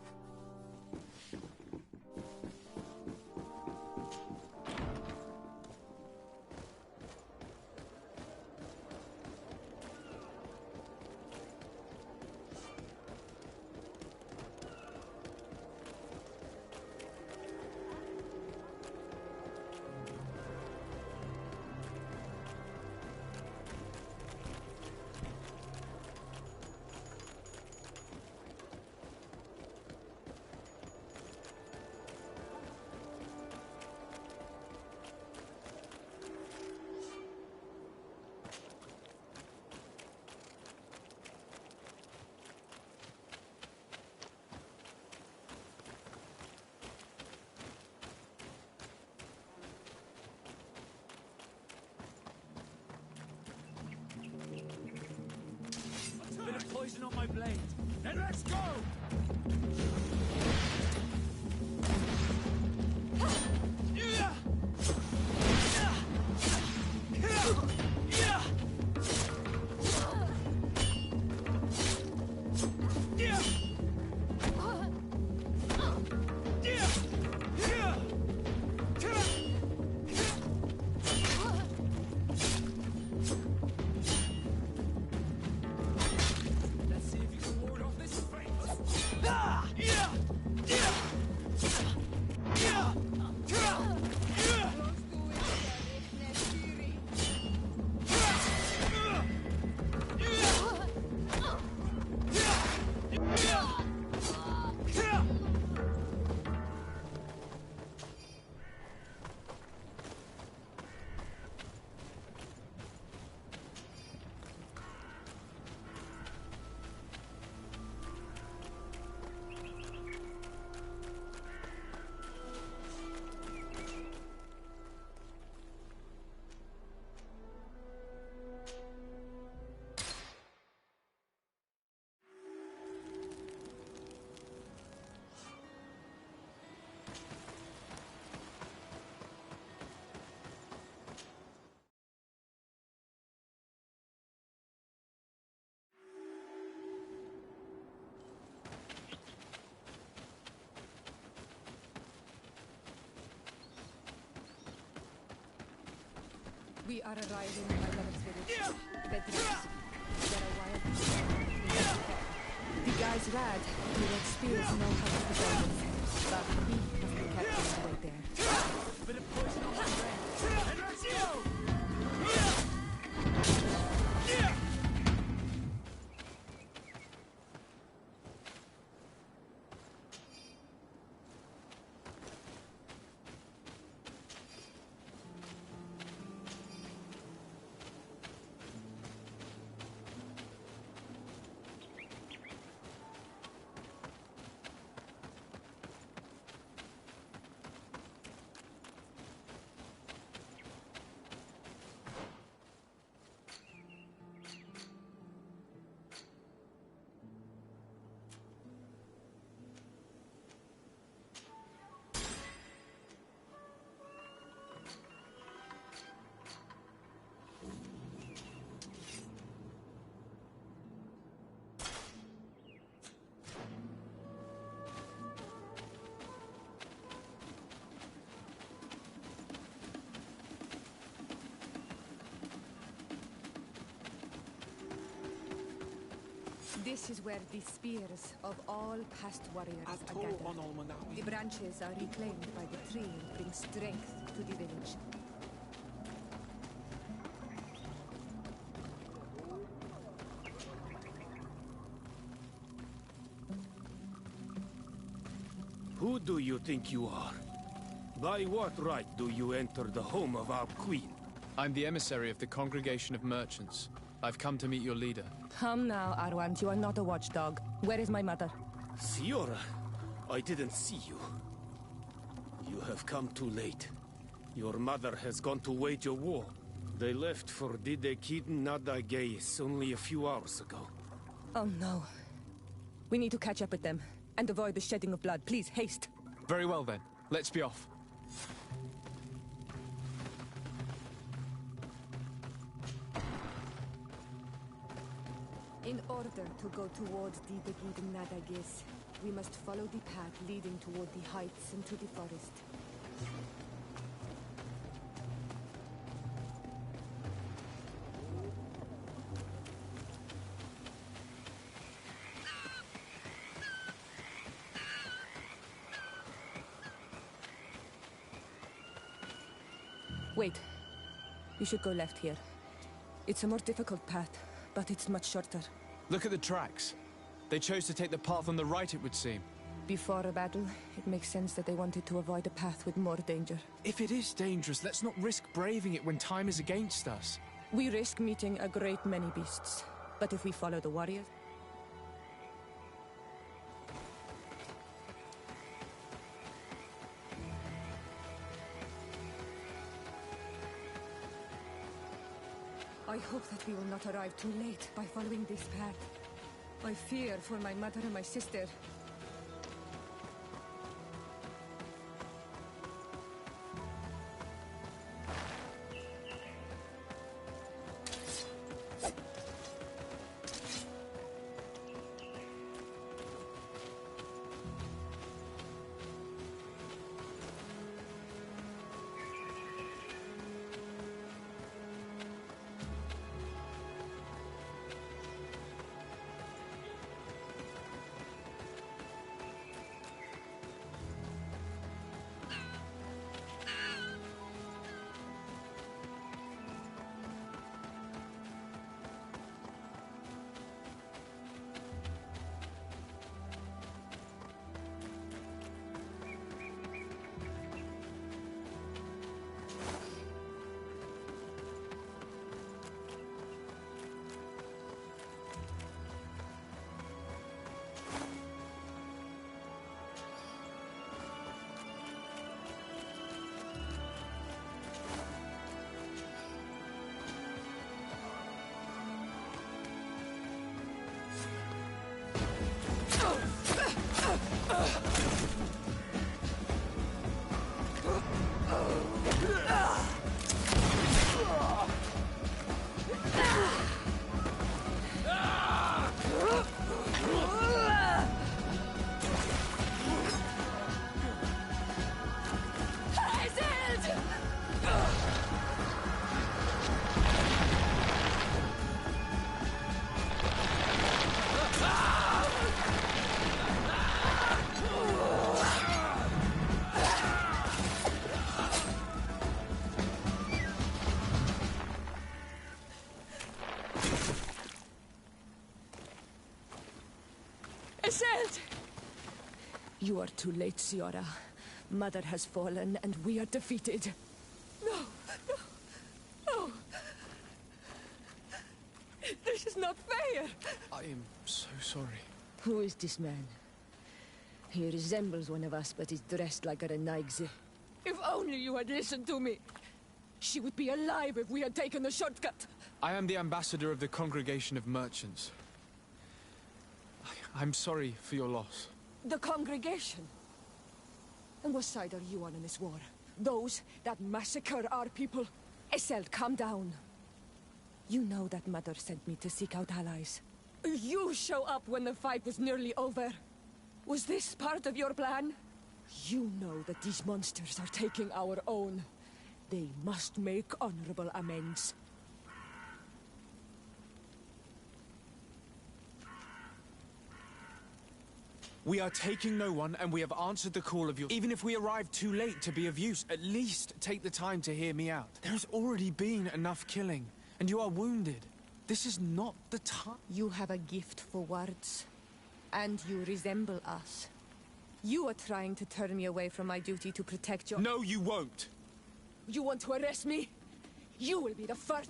Bit of poison on my blade. Then let's go! Let's see if you can ward off this fate. We are arriving in my mother's village. Bedrooms. There are wild beasts. The guys rad, who red spears know how to defend themselves, but we must be careful on the way there. Bit of poison on my blade. And let's go! This is where the spears of all past warriors are gathered. The branches are reclaimed by the tree and bring strength to the village. Who do you think you are? By what right do you enter the home of our queen? I'm the emissary of the Congregation of Merchants. I've come to meet your leader. Come now, Arwant. You are not a watchdog. Where is my mother? Siora, I didn't see you. You have come too late. Your mother has gone to wage a war. They left for Didekid Nadagais only a few hours ago. Oh no. We need to catch up with them and avoid the shedding of blood. Please, haste. Very well then. Let's be off. In order to go towards Didekid Nadagais, we must follow the path leading toward the heights and to the forest. Wait. You should go left here. It's a more difficult path, but it's much shorter. Look at the tracks. They chose to take the path on the right, it would seem. Before a battle, it makes sense that they wanted to avoid a path with more danger. If it is dangerous, let's not risk braving it when time is against us. We risk meeting a great many beasts. But if we follow the warriors... I hope that we will not arrive too late by following this path. I fear for my mother and my sister. You are too late, Siora. Mother has fallen, and we are defeated. No, no, no. This is not fair. I am so sorry. Who is this man? He resembles one of us, but is dressed like a Renaigze. If only you had listened to me. She would be alive if we had taken the shortcut. I am the ambassador of the Congregation of Merchants. I'm sorry for your loss. The congregation? And what side are you on in this war? Those that massacre our people? Eseld, calm down. You know that Mother sent me to seek out allies. You show up when the fight was nearly over. Was this part of your plan? You know that these monsters are taking our own. They must make honorable amends. We are taking no one, and we have answered the call of your... Even if we arrive too late to be of use, at least take the time to hear me out. There has already been enough killing, and you are wounded. This is not the time. You have a gift for words, and you resemble us. You are trying to turn me away from my duty to protect your... No, you won't! You want to arrest me? You will be the first...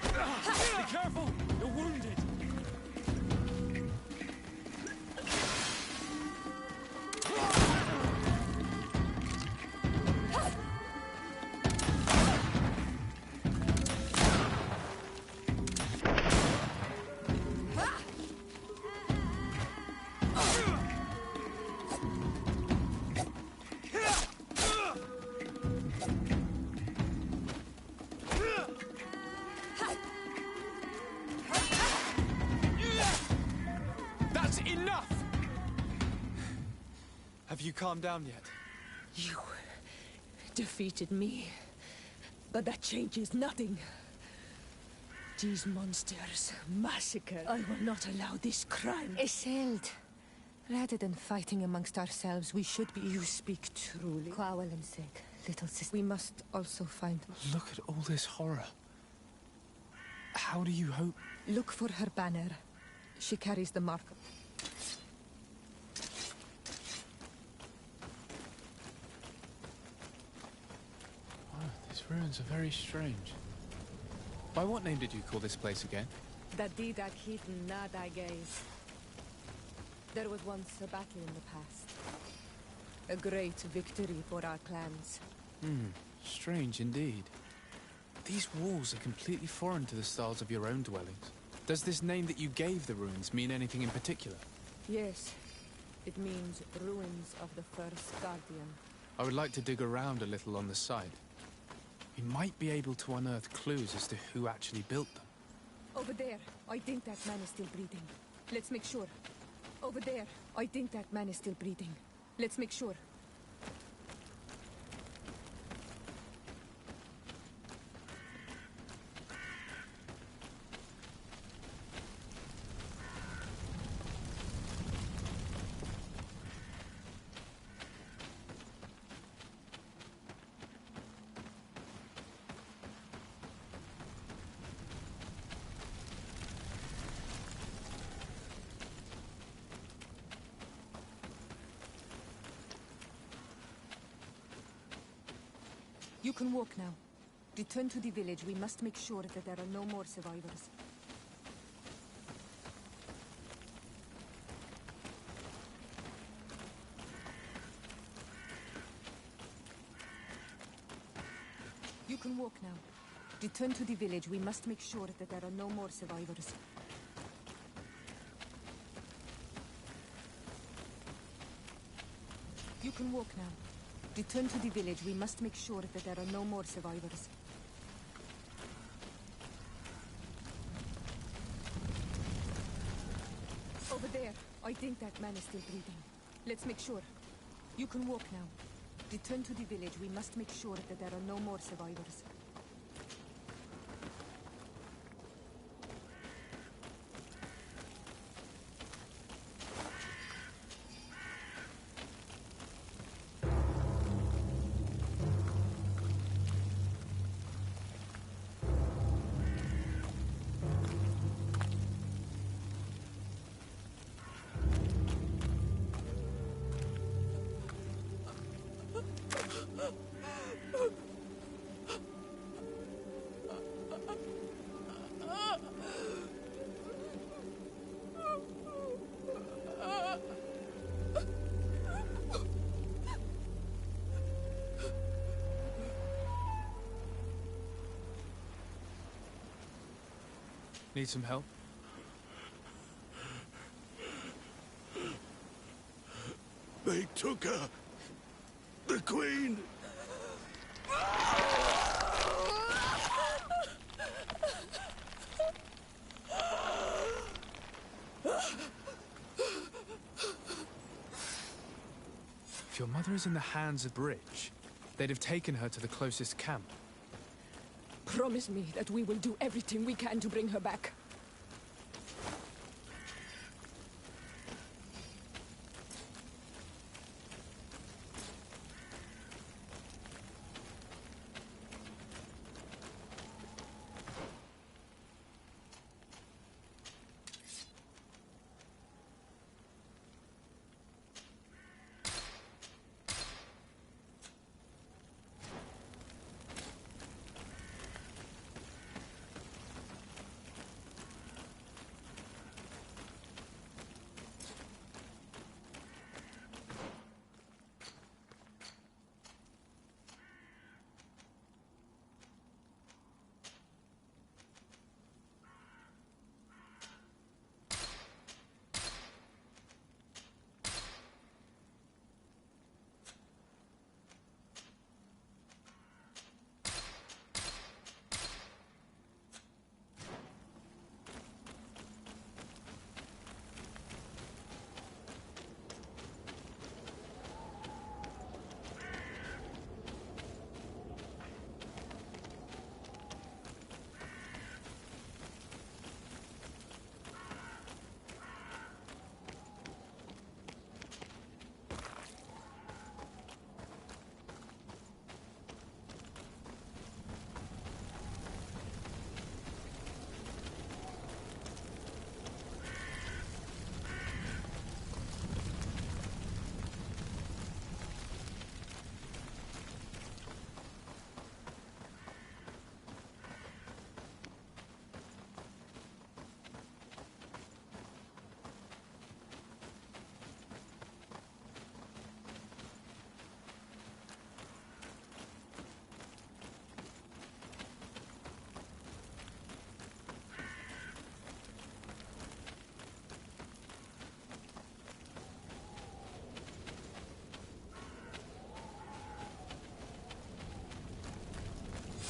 Be careful! You're wounded! That's enough! Have you calmed down yet? You defeated me, but that changes nothing. These monsters massacre. I will not allow this crime. Eseld. Rather than fighting amongst ourselves, we should be... You speak truly. Quawalan's sake, little sister. We must also find... Look at all this horror. How do you hope... Look for her banner. She carries the mark. These ruins are very strange. By what name did you call this place again? The Didak Heaton Nadagays. There was once a battle in the past. A great victory for our clans. Strange indeed. These walls are completely foreign to the styles of your own dwellings. Does this name that you gave the ruins mean anything in particular? Yes. It means ruins of the first Guardian. I would like to dig around a little on the site. We might be able to unearth clues as to who actually built them. Over there. I think that man is still breathing. Let's make sure. Over there. I think that man is still breathing. Let's make sure. You can walk now. Return to the village. We must make sure that there are no more survivors. You can walk now. Return to the village. We must make sure that there are no more survivors. You can walk now. Return to the village. We must make sure that there are no more survivors. Over there. I think that man is still breathing. Let's make sure. You can walk now. Return to the village. We must make sure that there are no more survivors. Need some help? They took her. The Queen. If your mother is in the hands of Bridge, they'd have taken her to the closest camp. Promise me that we will do everything we can to bring her back.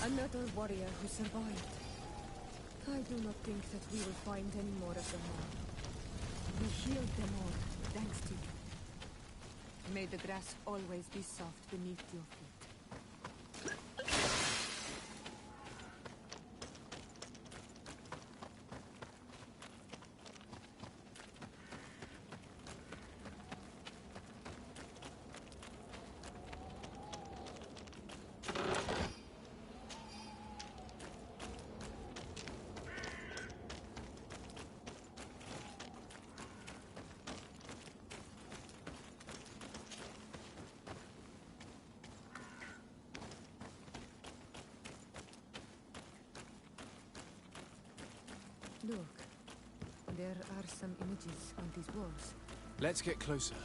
Another warrior who survived. I do not think that we will find any more of them now. We healed them all, thanks to you. May the grass always be soft beneath your feet. Look, there are some images on these walls. Let's get closer.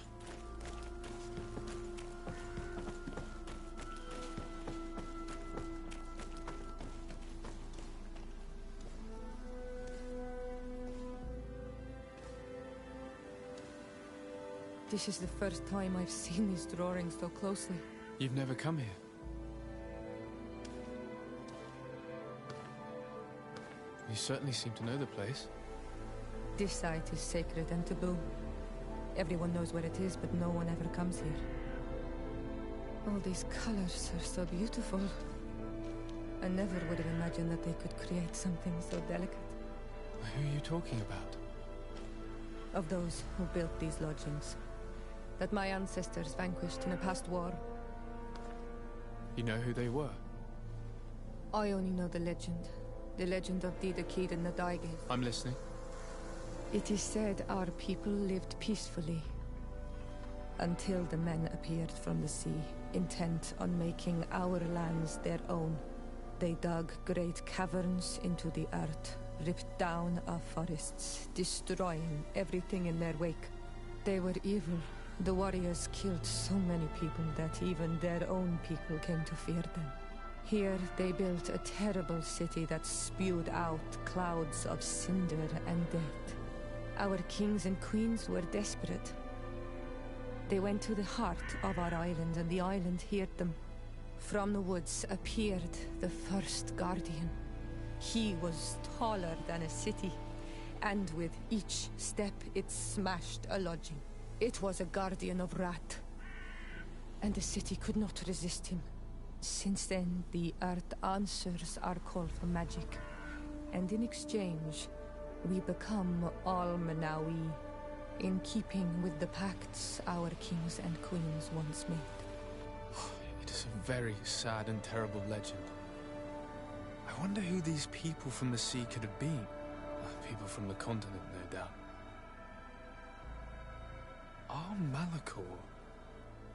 This is the first time I've seen these drawings so closely. You've never come here? You certainly seem to know the place. This site is sacred and taboo. Everyone knows where it is, but no one ever comes here. All these colors are so beautiful. I never would have imagined that they could create something so delicate. Who are you talking about? Of those who built these lodgings. That my ancestors vanquished in a past war. You know who they were? I only know the legend. The legend of the Kid and the Daigave. I'm listening. It is said our people lived peacefully. Until the men appeared from the sea, intent on making our lands their own. They dug great caverns into the earth, ripped down our forests, destroying everything in their wake. They were evil. The warriors killed so many people that even their own people came to fear them. Here, they built a terrible city that spewed out clouds of cinder and death. Our kings and queens were desperate. They went to the heart of our island, and the island heard them. From the woods appeared the first guardian. He was taller than a city, and with each step it smashed a lodging. It was a guardian of Rat, and the city could not resist him. Since then, the earth answers our call for magic, and in exchange, we become Almanawi, in keeping with the pacts our kings and queens once made. It is a very sad and terrible legend. I wonder who these people from the sea could have been. People from the continent, no doubt. Our Malachor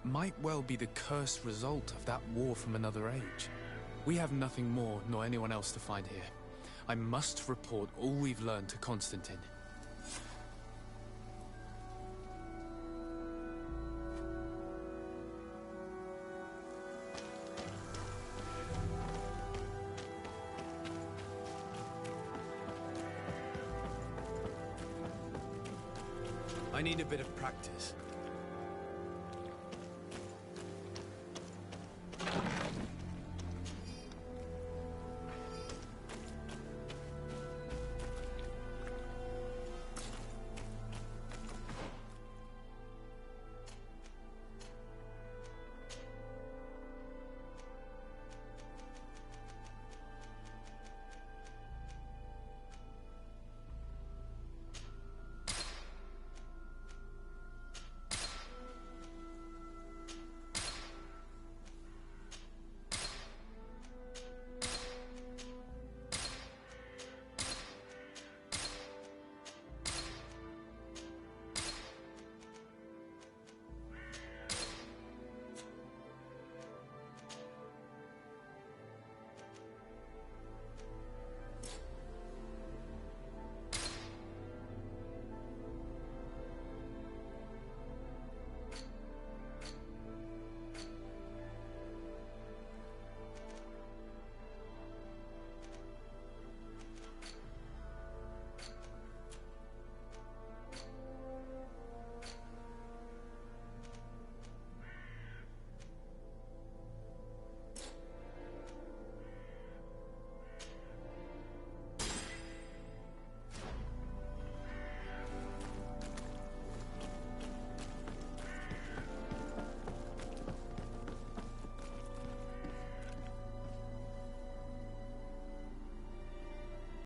might well be the cursed result of that war from another age. We have nothing more, nor anyone else to find here. I must report all we've learned to Constantine. I need a bit of practice.